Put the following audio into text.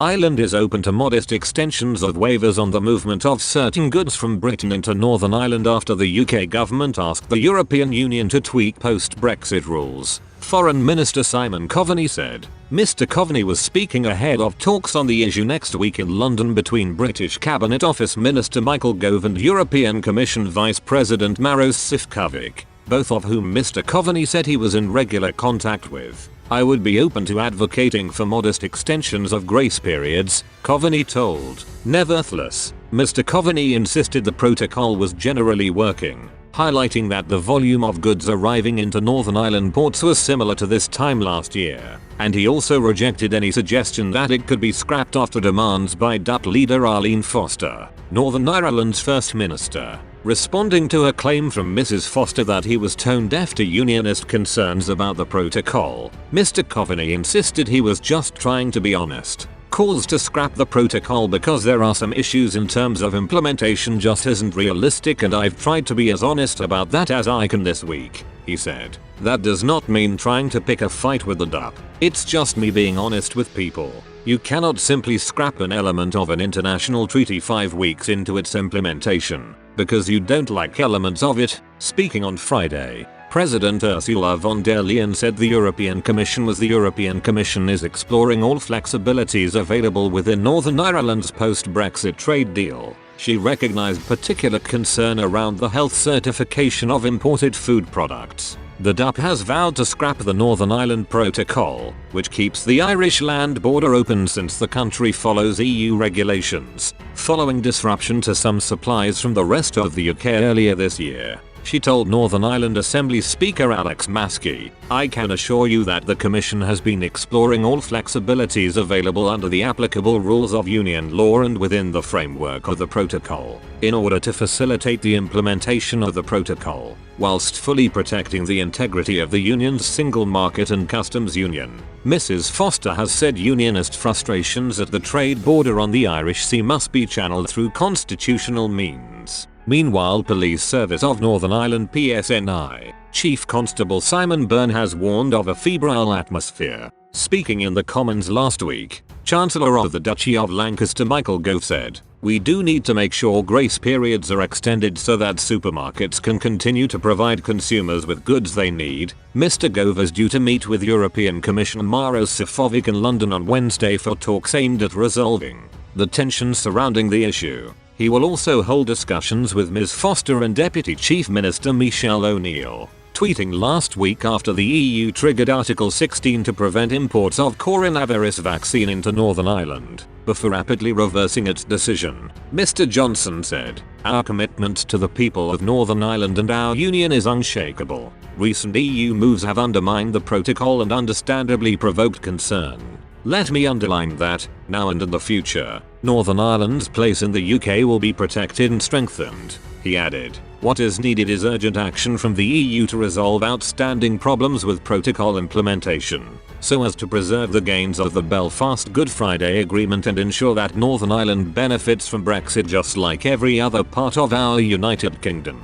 Ireland is open to modest extensions of waivers on the movement of certain goods from Britain into Northern Ireland after the UK government asked the European Union to tweak post-Brexit rules. Foreign Minister Simon Coveney said. Mr Coveney was speaking ahead of talks on the issue next week in London between British Cabinet Office Minister Michael Gove and European Commission Vice President Maros Sefcovic, both of whom Mr Coveney said he was in regular contact with. I would be open to advocating for modest extensions of grace periods, Coveney told. Nevertheless, Mr Coveney insisted the protocol was generally working, highlighting that the volume of goods arriving into Northern Ireland ports was similar to this time last year, and he also rejected any suggestion that it could be scrapped after demands by DUP leader Arlene Foster, Northern Ireland's First Minister. Responding to a claim from Mrs Foster that he was tone deaf to unionist concerns about the protocol, Mr Coveney insisted he was just trying to be honest. Calls to scrap the protocol because there are some issues in terms of implementation just isn't realistic, and I've tried to be as honest about that as I can this week, he said. That does not mean trying to pick a fight with the DUP. It's just me being honest with people. You cannot simply scrap an element of an international treaty 5 weeks into its implementation because you don't like elements of it. Speaking on Friday, President Ursula von der Leyen said the European Commission is exploring all flexibilities available within Northern Ireland's post-Brexit trade deal. She recognized particular concern around the health certification of imported food products. The DUP has vowed to scrap the Northern Ireland Protocol, which keeps the Irish land border open since the country follows EU regulations, following disruption to some supplies from the rest of the UK earlier this year. She told Northern Ireland Assembly Speaker Alex Maskey, "I can assure you that the Commission has been exploring all flexibilities available under the applicable rules of Union law and within the framework of the protocol, in order to facilitate the implementation of the protocol, whilst fully protecting the integrity of the Union's single market and customs union." Mrs Foster has said unionist frustrations at the trade border on the Irish Sea must be channeled through constitutional means. Meanwhile, Police Service of Northern Ireland PSNI Chief Constable Simon Byrne has warned of a febrile atmosphere. Speaking in the Commons last week, Chancellor of the Duchy of Lancaster Michael Gove said, "We do need to make sure grace periods are extended so that supermarkets can continue to provide consumers with goods they need." Mr Gove is due to meet with European Commissioner Maros Sefcovic in London on Wednesday for talks aimed at resolving the tensions surrounding the issue. He will also hold discussions with Ms Foster and Deputy Chief Minister Michelle O'Neill. Tweeting last week after the EU triggered Article 16 to prevent imports of coronavirus vaccine into Northern Ireland, before rapidly reversing its decision, Mr Johnson said, "Our commitment to the people of Northern Ireland and our union is unshakable. Recent EU moves have undermined the protocol and understandably provoked concern. Let me underline that, now and in the future, Northern Ireland's place in the UK will be protected and strengthened," he added. What is needed is urgent action from the EU to resolve outstanding problems with protocol implementation, so as to preserve the gains of the Belfast Good Friday Agreement and ensure that Northern Ireland benefits from Brexit just like every other part of our United Kingdom.